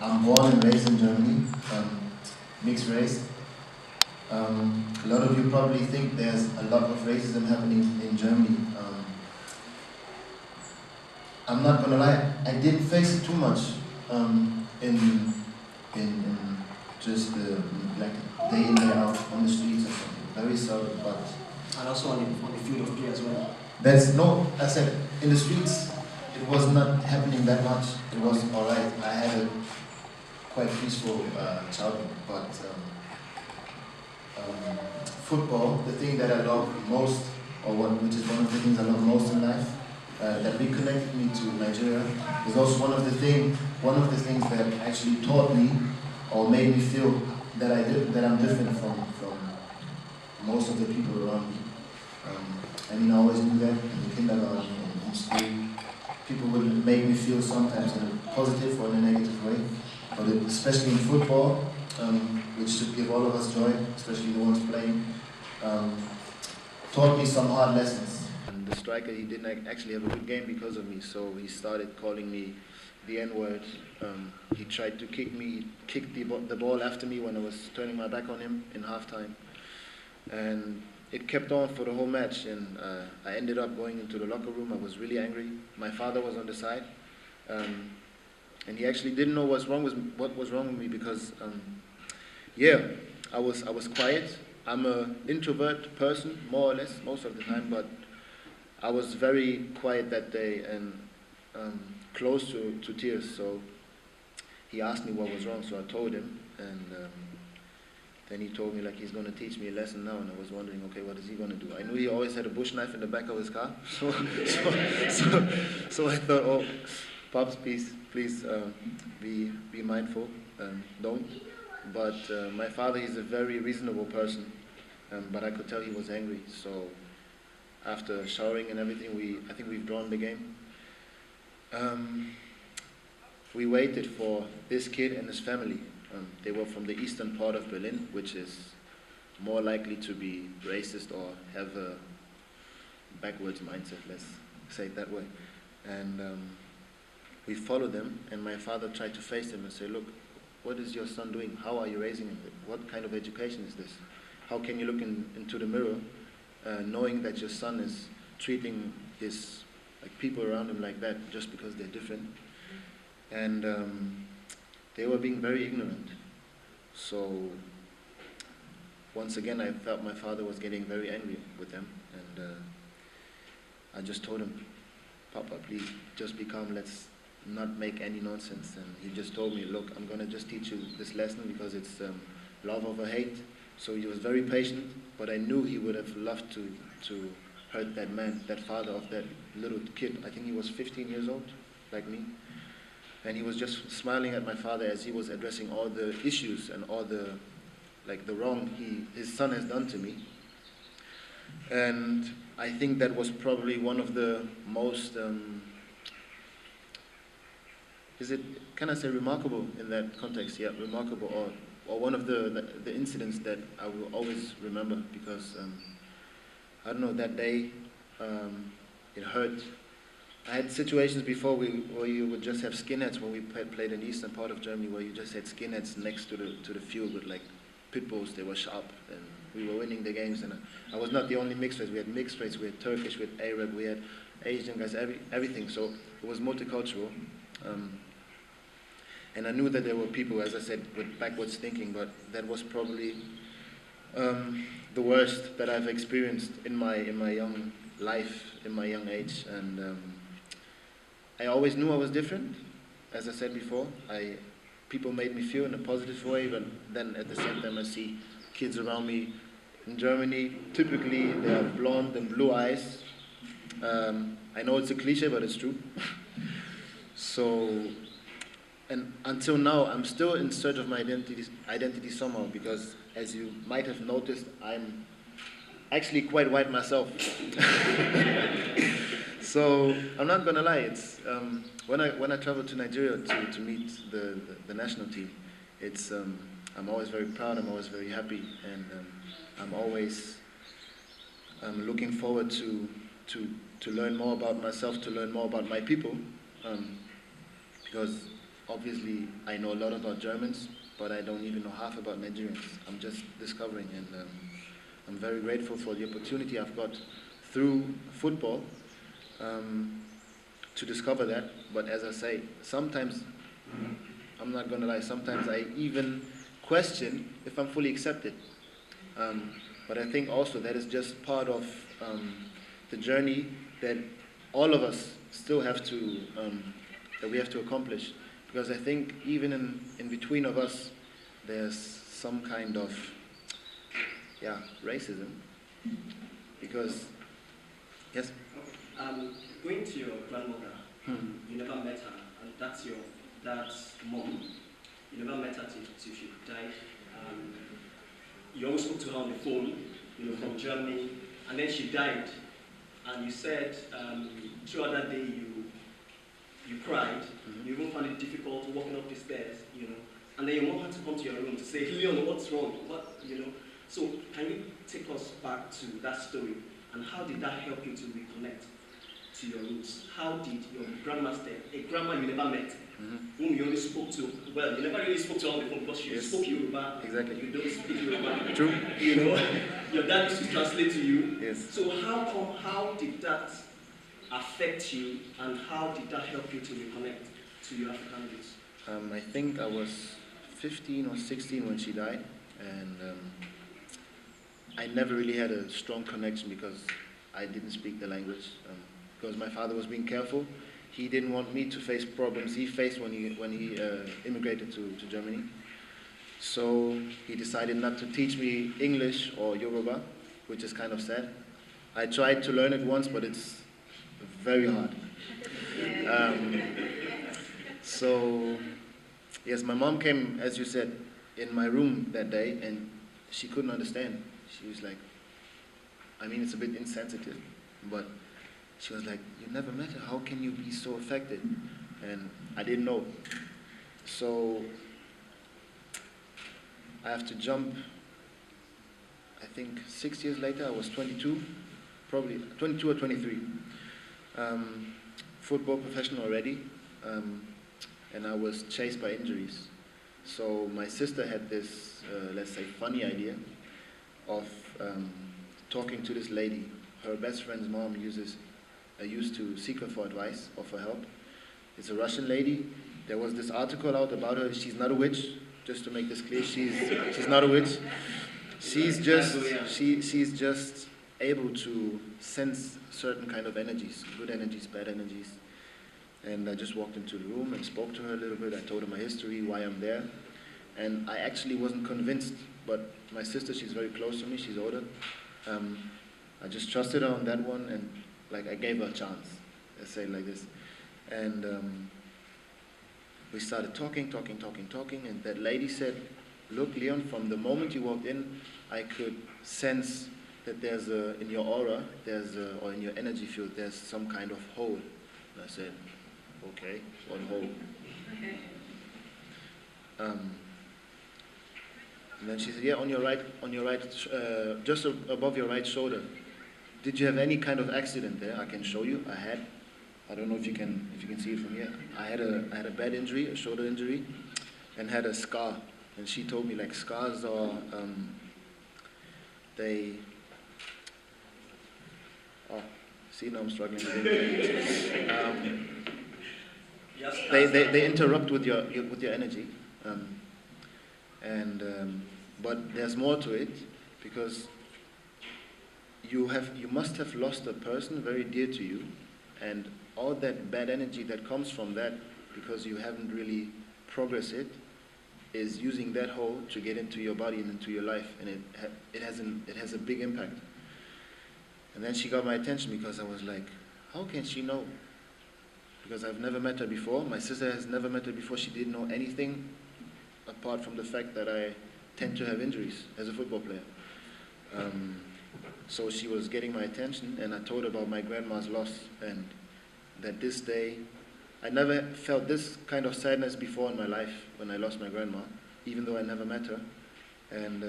I'm born and raised in Germany, mixed race. A lot of you probably think there's a lot of racism happening in Germany. I'm not gonna lie, I didn't face it too much in just like day in day out on the streets or something. Very seldom, but And also on the field of play as well. that's no. I said in the streets, it was not happening that much. It was alright. I had a quite peaceful childhood, but football, the thing that I love most, which is one of the things I love most in life, that reconnected me to Nigeria, is also one of the things that actually taught me or made me feel that I'm different from most of the people around me. I mean, I always knew that in the kindergarten, in school. People would make me feel sometimes in a positive or in a negative way, but especially in football, which should give all of us joy, especially the ones playing, taught me some hard lessons. And the striker, he didn't actually have a good game because of me, so he started calling me the N-word. He tried to kick me, he kicked the ball after me when I was turning my back on him in halftime. And it kept on for the whole match, and I ended up going into the locker room. I was really angry. My father was on the side, and he actually didn't know what was wrong with me because, yeah, I was quiet. I'm an introvert person, more or less, most of the time, but I was very quiet that day and close to tears. So he asked me what was wrong, so I told him, and then he told me like he's going to teach me a lesson now, and I was wondering, okay, what is he going to do? I knew he always had a bush knife in the back of his car, so I thought, oh, Pops, please be mindful, don't. But my father, he's a very reasonable person, but I could tell he was angry. So after showering and everything, I think we've drawn the game. We waited for this kid and his family. They were from the eastern part of Berlin, which is more likely to be racist or have a backwards mindset, let's say it that way. And we followed them, and my father tried to face them and say, look, what is your son doing? How are you raising him? What kind of education is this? How can you look into the mirror knowing that your son is treating his people around him like that just because they're different? And they were being very ignorant. So once again, I felt my father was getting very angry with them, and I just told him, Papa, please, just be calm, let's not make any nonsense. And he just told me, look, I'm going to just teach you this lesson because it's love over hate. So he was very patient, but I knew he would have loved to hurt that man, that father of that little kid. I think he was 15 years old, like me. And he was just smiling at my father as he was addressing all the issues and all the wrong his son has done to me. And I think that was probably one of the most, can I say remarkable in that context? Yeah, remarkable, or one of the incidents that I will always remember because, I don't know, that day, it hurt. I had situations before where you would just have skinheads when we played in the eastern part of Germany, where you just had skinheads next to the field with like pit bulls. They were sharp, and we were winning the games. And I was not the only mixed race. We had mixed race, we had Turkish, we had Arab, we had Asian guys, everything. So it was multicultural. And I knew that there were people, as I said, with backwards thinking, but that was probably the worst that I've experienced in my young life, in my young age. And I always knew I was different, as I said before. People made me feel in a positive way, but then at the same time I see kids around me in Germany, typically they have blonde and blue eyes. I know it's a cliche, but it's true. So, and until now, I'm still in search of my identity somehow, because as you might have noticed, I'm actually quite white myself. So I'm not gonna lie. It's when I travel to Nigeria to meet the national team, it's I'm always very proud. I'm always very happy, and I'm always looking forward to learn more about myself, to learn more about my people, because obviously I know a lot about Germans, but I don't even know half about Nigerians. I'm just discovering, and I'm very grateful for the opportunity I've got through football to discover that. But as I say, sometimes, I'm not going to lie, sometimes I even question if I'm fully accepted. But I think also that is just part of the journey that all of us still have to, that we have to accomplish. Because I think even in between of us, there's some kind of, racism. Because, yes? Going to your grandmother, you never met her, and that's your dad's mom. You never met her till she died. You always spoke to her on the phone, from Germany, and then she died. And you said throughout that day you cried. You even found it difficult walking up the stairs, And then your mom had to come to your room to say, Leon, what's wrong? So can you take us back to that story, and how did that help you to reconnect to your roots? How did your grandma stay, a grandma you never met, whom you only spoke to, well, you never really spoke to her on the phone because she spoke Yoruba. Exactly. You don't speak Yoruba. True. Your dad used to translate to you. Yes. So how did that affect you, and how did that help you to reconnect to your African roots? I think I was 15 or 16 when she died, and I never really had a strong connection because I didn't speak the language. Because my father was being careful. He didn't want me to face problems he faced when he immigrated to Germany. So he decided not to teach me English or Yoruba, which is kind of sad. I tried to learn it once, but it's very hard. So, yes, my mom came, as you said, in my room that day, and she couldn't understand. She was like, it's a bit insensitive, but she was like, you never met her, how can you be so affected? And I didn't know. So I have to jump, I think 6 years later, I was 22, probably 22 or 23. Football professional already, and I was chased by injuries. So my sister had this, let's say, funny idea of talking to this lady. Her best friend's mom used to seek her for advice or for help. It's a Russian lady. There was this article out about her. She's not a witch, just to make this clear. She's not a witch. She's just able to sense certain kind of energies, good energies, bad energies. And I just walked into the room and spoke to her a little bit. I told her my history, why I'm there. And I actually wasn't convinced, but my sister, she's very close to me, she's older. I just trusted her on that one, and I gave her a chance, let's say it like this. And we started talking, and that lady said, look, Leon, from the moment you walked in, I could sense that there's in your aura, or in your energy field, there's some kind of hole. And I said, okay, what hole? And then she said, yeah, on your right, just above your right shoulder. Did you have any kind of accident there? I can show you. I don't know if you can see it from here. I had a bad injury, a shoulder injury, and had a scar. And she told me scars are see, now I'm struggling with it. They interrupt with your energy. But there's more to it, because you must have lost a person very dear to you, and all that bad energy that comes from that, because you haven't really progressed it, is using that hole to get into your body and into your life, and it has a big impact. And then she got my attention, because I was like, how can she know? Because I've never met her before. My sister has never met her before. She didn't know anything apart from the fact that I tend to have injuries as a football player. So she was getting my attention, and I told her about my grandma's loss, and that this day, I never felt this kind of sadness before in my life when I lost my grandma, even though I never met her. And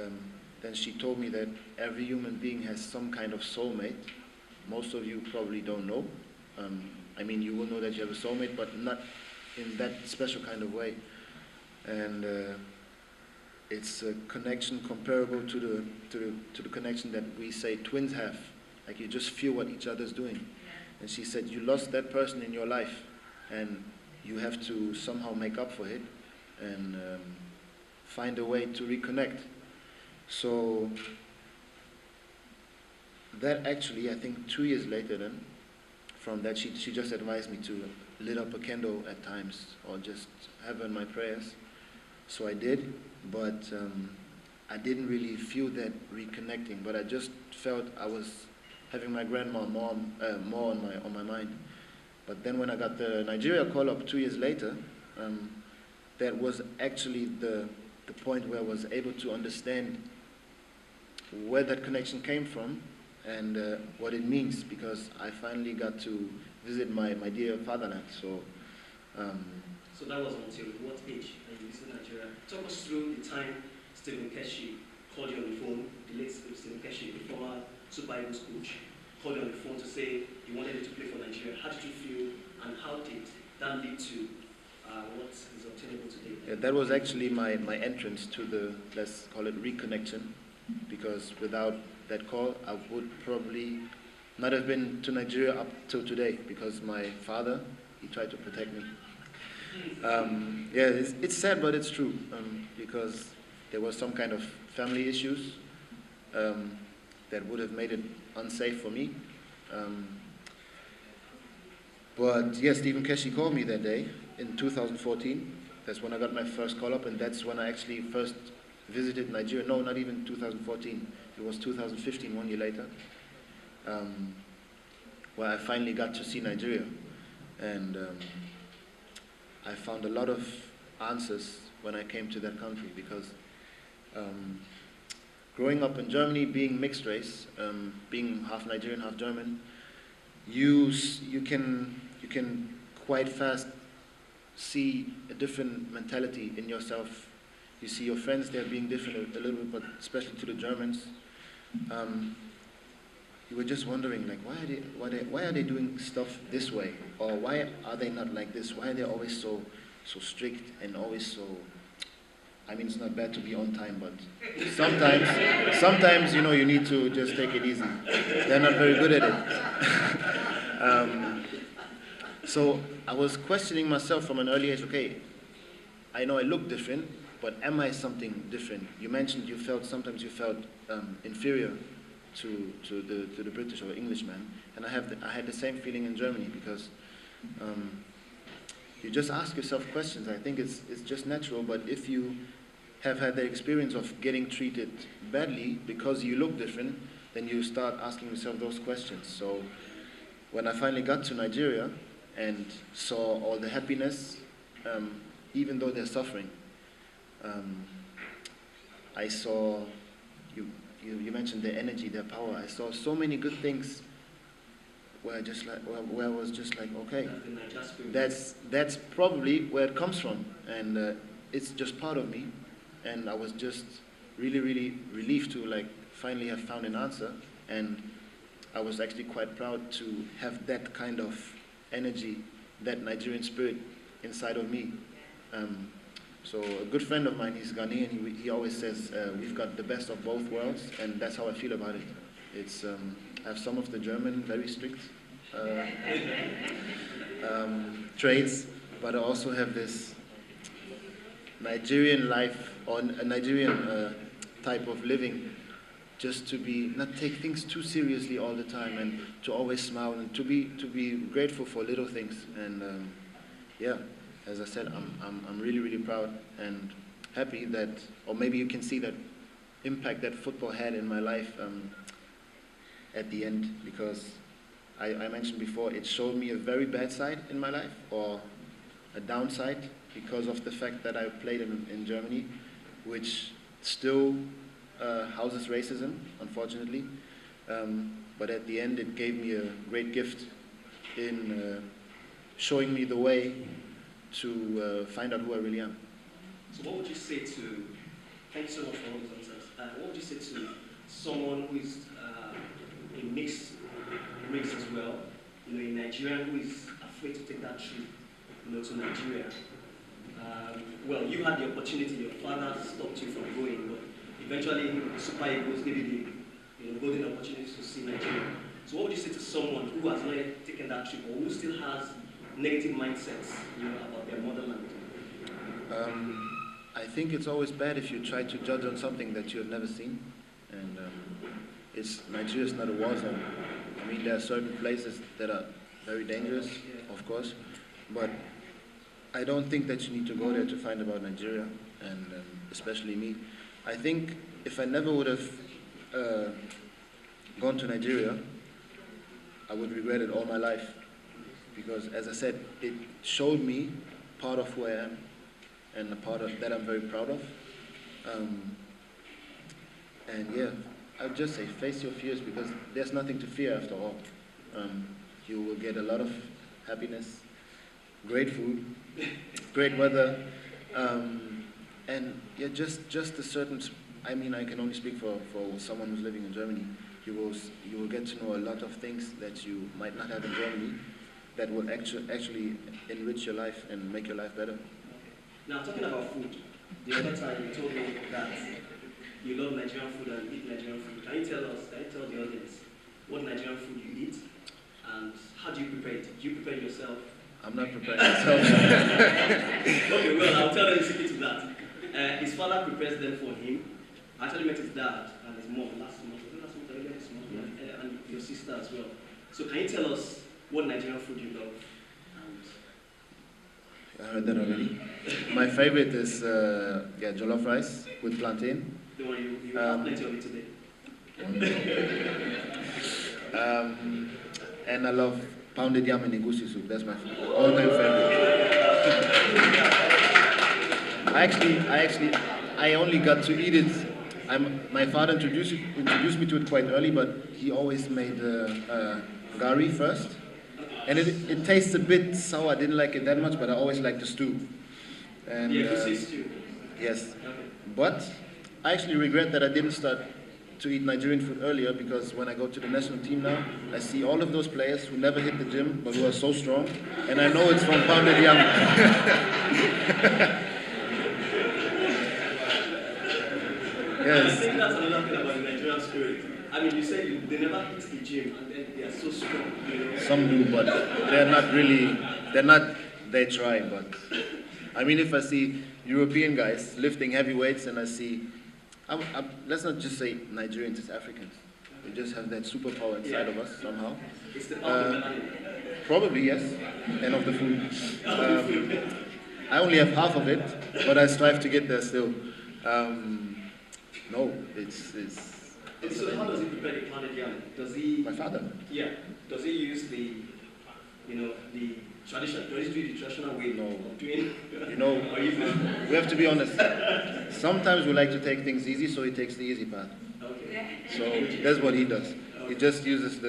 then she told me that every human being has some kind of soulmate. Most of you probably don't know. You will know that you have a soulmate, but not in that special kind of way. And it's a connection comparable to the connection that we say twins have. Like you just feel what each other's doing. And she said, you lost that person in your life, and you have to somehow make up for it and find a way to reconnect. So that actually, I think 2 years later then, from that she just advised me to lit up a candle at times or just have her in my prayers. So I did, but I didn't really feel that reconnecting, but I just felt I was having my grandma more on my mind. But then when I got the Nigeria call-up 2 years later, that was actually the point where I was able to understand where that connection came from and what it means, because I finally got to visit my dear fatherland. So that was until what age that you visited Nigeria? Talk us through the time Stephen Keshi called you on the phone, the late Stephen Keshi, the former Super Eagles coach, called you on the phone to say he wanted you to play for Nigeria. How did you feel, and how did that lead to what is obtainable today? Yeah, that was actually my entrance to the, let's call it, reconnection, because without that call, I would probably not have been to Nigeria up till today, because my father, he tried to protect me. Yeah, it's sad, but it's true, because there was some kind of family issues that would have made it unsafe for me. But yes, Stephen Keshi called me that day in 2014. That's when I got my first call-up, and that's when I actually first visited Nigeria. No, not even 2014. It was 2015, 1 year later, where I finally got to see Nigeria. And I found a lot of answers when I came to that country, because growing up in Germany, being mixed race, being half Nigerian, half German, you can quite fast see a different mentality in yourself. You see your friends there being different a little bit, but especially to the Germans. You were just wondering, like, why are they doing stuff this way, or why are they not like this? Why are they always so strict and always so? I mean, it's not bad to be on time, but sometimes you know, you need to just take it easy. They're not very good at it. So I was questioning myself from an early age. Okay, I know I look different, but am I something different? You mentioned sometimes you felt inferior to the British or Englishman, and I had the same feeling in Germany, because you just ask yourself questions. I think it's just natural, but if you have had the experience of getting treated badly because you look different, then you start asking yourself those questions. So when I finally got to Nigeria and saw all the happiness, even though they're suffering, I saw, you mentioned their energy, their power. I saw so many good things where I was just like, okay, that's probably where it comes from, and it's just part of me. And I was just really, really relieved to like finally have found an answer, and I was actually quite proud to have that kind of energy, that Nigerian spirit inside of me. So a good friend of mine, he's Ghanaian, he always says, we've got the best of both worlds, and that's how I feel about it. It's, I have some of the German, very strict traits, but I also have this Nigerian life, or a Nigerian type of living, just to not take things too seriously all the time, and to always smile, and to be grateful for little things. And yeah, as I said, I'm really, really proud and happy that, or maybe you can see that impact that football had in my life at the end, because I mentioned before, it showed me a very bad side in my life, or a downside, because of the fact that I played in Germany, which still houses racism, unfortunately. But at the end, it gave me a great gift in showing me the way to find out who I really am. So what would you say to, thank you so much for all those answers, what would you say to someone who is a mixed race as well, you know, a Nigerian who is afraid to take that trip, to Nigeria. Well, you had the opportunity, your father stopped you from going, but eventually the Super Eagles gave you the golden opportunity to see Nigeria. So what would you say to someone who has not yet taken that trip, or who still has negative mindsets, about their motherland? I think it's always bad if you try to judge on something that you have never seen, and Nigeria is not a war zone. I mean, there are certain places that are very dangerous, of course, but I don't think that you need to go there to find about Nigeria, and especially me. I think if I never would have gone to Nigeria, I would regret it all my life, because as I said, it showed me part of who I am, and a part of that I'm very proud of. And yeah, I'd just say face your fears, because there's nothing to fear after all. You will get a lot of happiness, great food, great weather, and yeah, just a certain. I mean, I can only speak for someone who's living in Germany. You will get to know a lot of things that you might not have in Germany, that will actually enrich your life and make your life better. Now, talking about food, the other time you told me that you love Nigerian food and you eat Nigerian food. Can you tell the audience what Nigerian food you eat and how do you prepare it? Do you prepare it yourself? I'm not preparing myself. Okay, well, I'll tell you the secret to that. His father prepares them for him. I actually met his dad and his mom last month, and your sister as well. So can you tell us what Nigerian food you love? I heard that already. My favorite is jollof rice with plantain. The one you have plenty of it today. And I love pounded yam and egusi soup. That's my all-time favorite. I only got to eat it. My father introduced me to it quite early, but he always made gari first. And it tastes a bit sour. I didn't like it that much, but I always liked the stew. And, the egusi stew? Yes. Okay. But I actually regret that I didn't start to eat Nigerian food earlier, because when I go to the national team now, I see all of those players who never hit the gym, but who are so strong, and I know it's from pounded yam. Yes. I think that's another thing about the Nigerian spirit. I mean, you said they never hit the gym, and then they are so strong. Some do, but they try, but I mean, if I see European guys lifting heavy weights and I see, let's not just say Nigerians, it's Africans. We just have that superpower inside of us somehow. It's the power of the probably, yes, and of the food. I only have half of it, but I strive to get there still. No, it's so how does he prepare the pounded yam? Does he? My father. Yeah. Does he use the traditional? Does he do the traditional way of doing? We have to be honest. Sometimes we like to take things easy, so he takes the easy path. Okay. So that's what he does. He just uses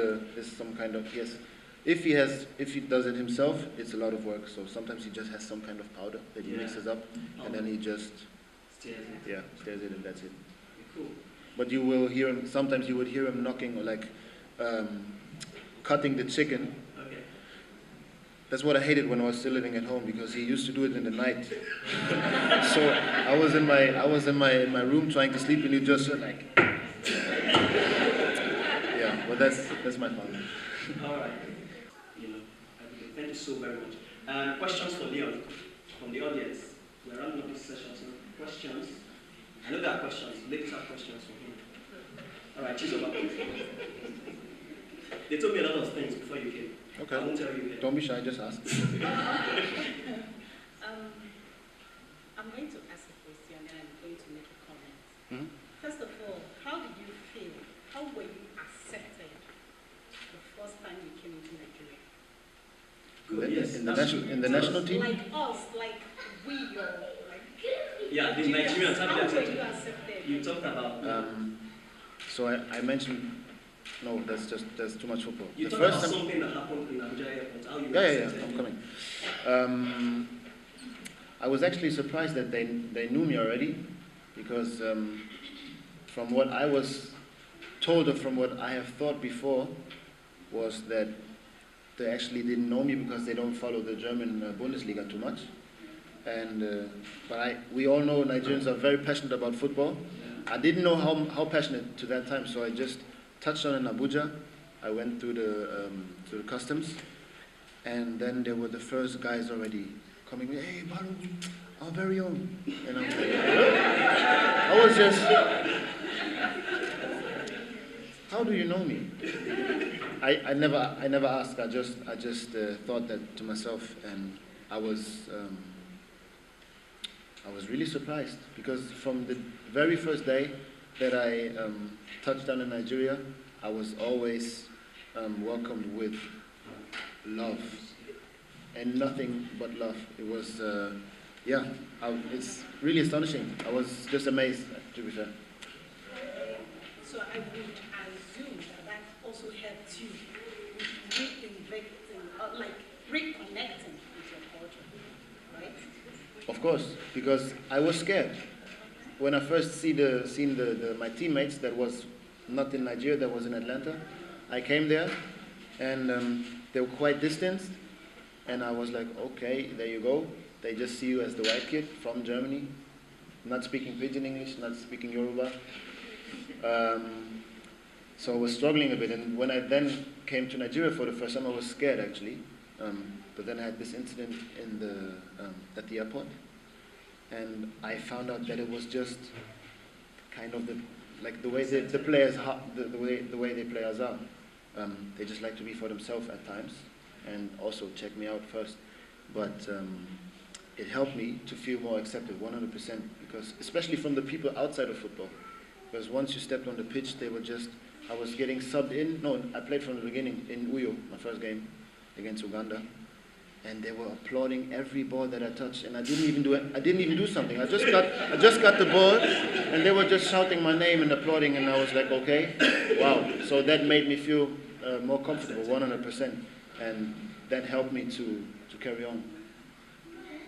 some kind of, yes. If he does it himself, it's a lot of work. So sometimes he just has some kind of powder that he mixes up, and then he just stirs it, and that's it. Cool. But you will hear him. Sometimes you would hear him knocking or like cutting the chicken. Okay. That's what I hated when I was still living at home, because he used to do it in the night. So I was in my room trying to sleep, and you just like, yeah. But that's my father. All right. Thank you so very much. Questions for Leon from the audience. We're running up this session, so questions. I know there are questions. Ladies have questions for him. All right, choose over. They told me a lot of things before you came. Okay. I won't tell you yet. Don't be shy, just ask. I'm going to ask a question and I'm going to make a comment. Mm-hmm. First of all, how did you feel? How were you accepted the first time you came into Nigeria? Good, yes. In the national team? Like us, like we, yeah, the Nigerians, how were you accepted? You talked about... So I mentioned... No, that's too much football. You the talked first about time, something that happened in Abuja Airport. How you yeah, I'm coming. I was actually surprised that they knew me already, because from what I was told, or from what I have thought before, was that they actually didn't know me because they don't follow the German Bundesliga too much. And but we all know Nigerians are very passionate about football. I didn't know how passionate to that time, so I just touched on in Abuja. I went through the customs, and then there were the first guys already coming. Hey, Balogun, our very own. And I was like, I was just, how do you know me? I never asked. I just thought that to myself, and I was really surprised, because from the very first day that I touched down in Nigeria, I was always welcomed with love, and nothing but love. It was, it's really astonishing. I was just amazed, to be fair. So I would assume that also helped you with reinventing, like reconnecting with your culture, right? Of course, because I was scared. When I first seen my teammates that was not in Nigeria, that was in Atlanta, I came there, and they were quite distanced, and I was like, okay, there you go. They just see you as the white kid from Germany, not speaking pidgin English, not speaking Yoruba. So I was struggling a bit, and when I then came to Nigeria for the first time, I was scared actually. But then I had this incident at the airport, and I found out that it was just kind of the way the players the way they players are. They just like to be for themselves at times, and also check me out first. But it helped me to feel more accepted, 100%, because especially from the people outside of football. Because once you stepped on the pitch, they were just, I was getting subbed in. No, I played from the beginning in Uyo, my first game against Uganda, and they were applauding every ball that I touched, and I didn't even do something. I just got the ball, and they were just shouting my name and applauding, and I was like, okay, wow. So that made me feel more comfortable, 100%, and that helped me to carry on.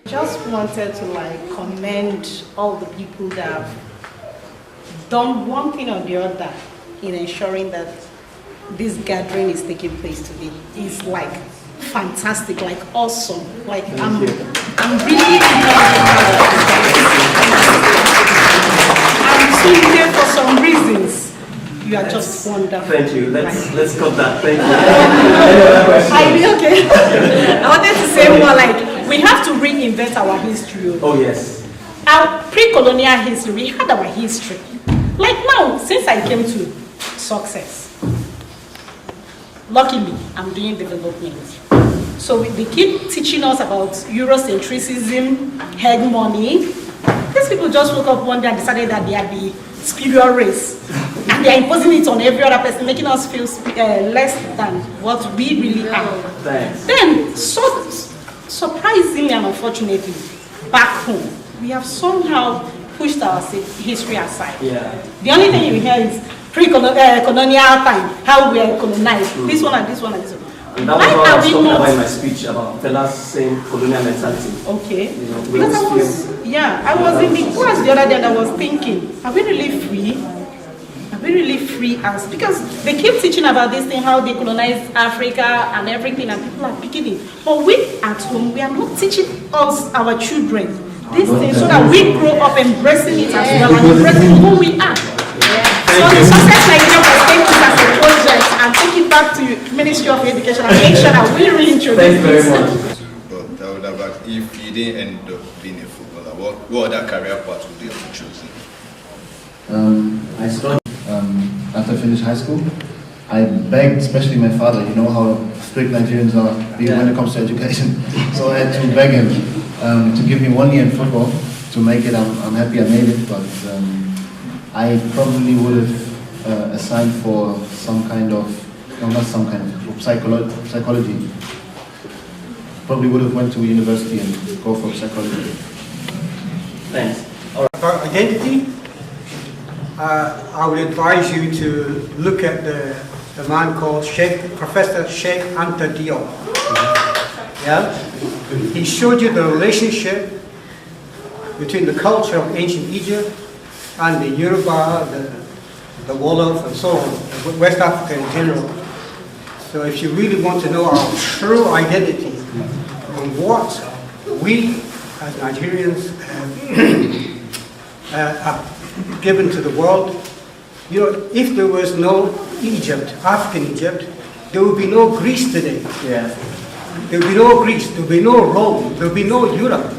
Just wanted to commend all the people that have done one thing or the other in ensuring that this gathering is taking place today. It's fantastic, awesome. I'm really I'm seeing here for some reasons. You are just wonderful. Thank you. Let's cut that. Thank you. Okay. I wanted to say more we have to reinvent our history. Oh yes. Our pre-colonial history, we had our history. Now, since I came to success, luckily I'm doing development. So they keep teaching us about Eurocentrism, hegemony. These people just woke up one day and decided that they are the superior race. And they are imposing it on every other person, making us feel less than what we really are. Thanks. Then, surprisingly and unfortunately, back home, we have somehow pushed our history aside. Yeah. The only thing you hear is pre-colonial time, how we are colonized. This one and this one and this one. And that was what I was talking about in my speech about fellas saying colonial mentality. Okay. Because I was in the class the other day and I was thinking, are we really free? Are we really free as, because they keep teaching about this thing, how they colonized Africa and everything, and people are picking it. But we at home, we are not teaching us, our children, this thing, so that we grow up embracing it as well and embracing who we are. So the success Nigeria was take it as a project and take it back to Ministry of Education and make sure that we reintroduce Thank you very much. But if you didn't end up being a footballer, what other career path would you have chosen? I started after I finished high school. I begged, especially my father, you know how strict Nigerians are when it comes to education. So I had to beg him to give me 1 year in football to make it. I'm happy I made it, but I probably would have assigned for some kind of, no, not some kind of, psychology. Probably would have went to university and go for psychology. Thanks. For identity, I would advise you to look at the man called Professor Sheikh Anta Diop. Yeah? He showed you the relationship between the culture of ancient Egypt and the Yoruba, the Wolof, and so on, West Africa in general. So if you really want to know our true identity and what we as Nigerians have given to the world, you know, if there was no Egypt, African Egypt, there would be no Greece today. Yeah. There would be no Greece, there would be no Rome, there would be no Europe,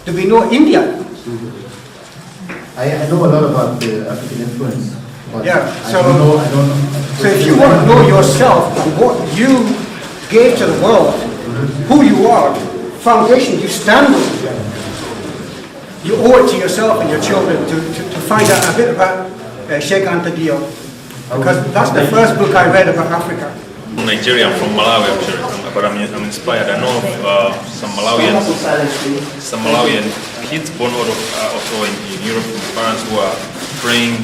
there would be no India. I know a lot about the African influence. But Yeah, I don't know. so if you want to know yourself and what you gave to the world, who you are, foundation you stand on, you owe it to yourself and your children to find out a bit about Sheikh Anta Diop. Because that's the first book I read about Africa. Nigeria, I'm from Malawi actually, but I'm inspired. I know of some Malawian kids born out of also in Europe, parents who are praying in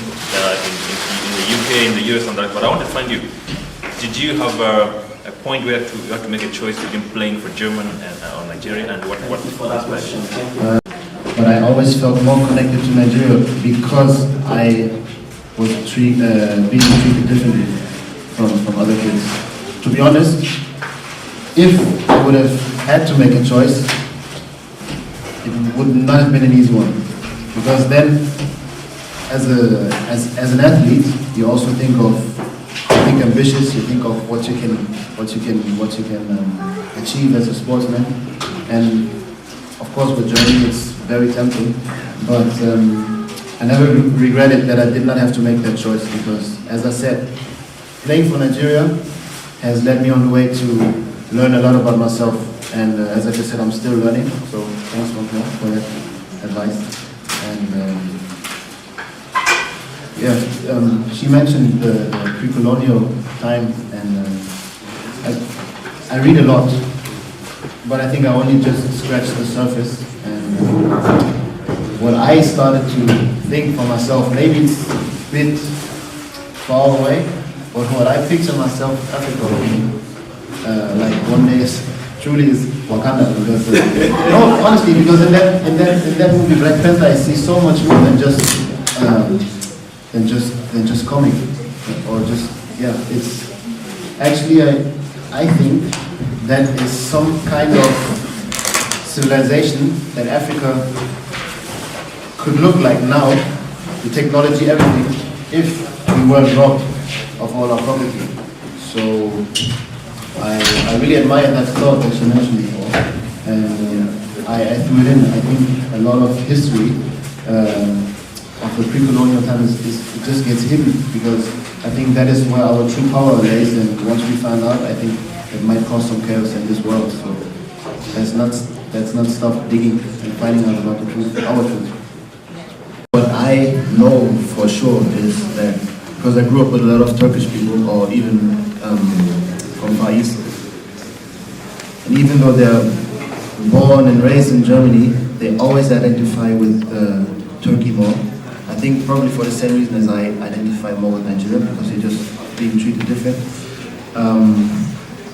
the UK, in the US and that. But I want to find you. Did you have a point where you had to make a choice between playing for German or Nigeria, and what For that question. But I always felt more connected to Nigeria because I was being treated differently from other kids. To be honest, if I would have had to make a choice, it would not have been an easy one. Because then, as an athlete, you also think ambitious. You think of what you can achieve as a sportsman, and of course with Germany it's very tempting. But I never regretted that I did not have to make that choice, because, as I said, playing for Nigeria has led me on the way to learn a lot about myself. And as I just said, I'm still learning. So thanks once more for that advice. And she mentioned the pre-colonial time, and I read a lot, but I think I only just scratched the surface. And what I started to think for myself, maybe it's a bit far away, but what I picture myself Africa being, like one day truly is Wakanda, because no, honestly, because in that movie Black Panther, I see so much more than just comic, or just, yeah. It's actually I think that is some kind of civilization that Africa could look like now, the technology, everything, if we weren't robbed of all our property. So I really admire that thought that you mentioned before, and I threw it in. I think a lot of history of the pre-colonial time it just gets hidden, because I think that is where our true power lays, and once we find out, I think it might cause some chaos in this world. So let's not stop digging and finding out about the truth, our truth. What I know for sure is that, because I grew up with a lot of Turkish people, or even from Far East, and even though they're born and raised in Germany, they always identify with Turkey more. I think probably for the same reason as I identify more with Nigeria, because they're just being treated different.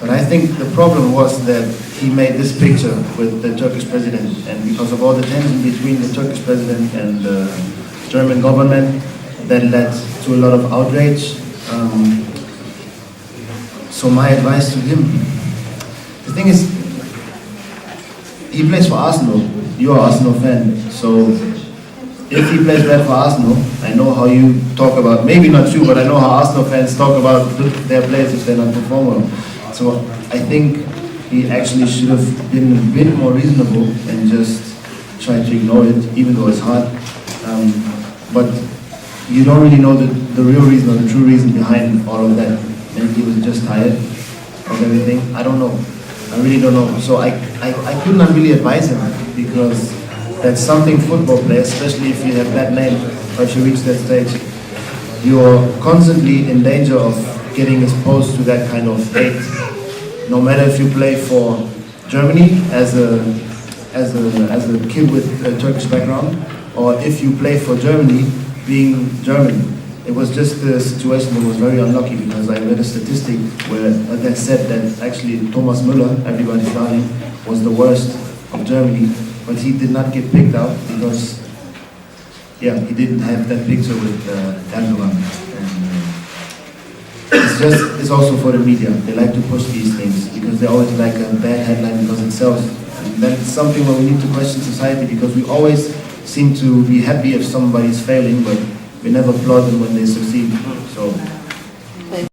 But I think the problem was that he made this picture with the Turkish president, and because of all the tension between the Turkish president and the German government, that led to a lot of outrage. So my advice to him, the thing is, he plays for Arsenal. You're an Arsenal fan, so if he plays bad for Arsenal, I know how you talk about, maybe not you, but I know how Arsenal fans talk about their players if they're not performing. So I think he actually should have been a bit more reasonable and just try to ignore it, even though it's hard. But you don't really know the real reason or the true reason behind all of that. Maybe he was just tired of everything. I don't know. I really don't know. So I could not really advise him, because that's something football players, especially if you have that name, or if you reach that stage, you're constantly in danger of getting exposed to that kind of hate. No matter if you play for Germany as a kid with a Turkish background, or if you play for Germany being German. It was just a situation that was very unlucky, because I read a statistic where that said that actually Thomas Müller, everybody's darling, was the worst of Germany, but he did not get picked out because, yeah, he didn't have that picture with Erdogan. And, it's it's also for the media. They like to push these things because they always like a bad headline because it sells. And that's something where we need to question society, because we always seem to be happy if somebody's failing, but we never applaud them when they succeed. So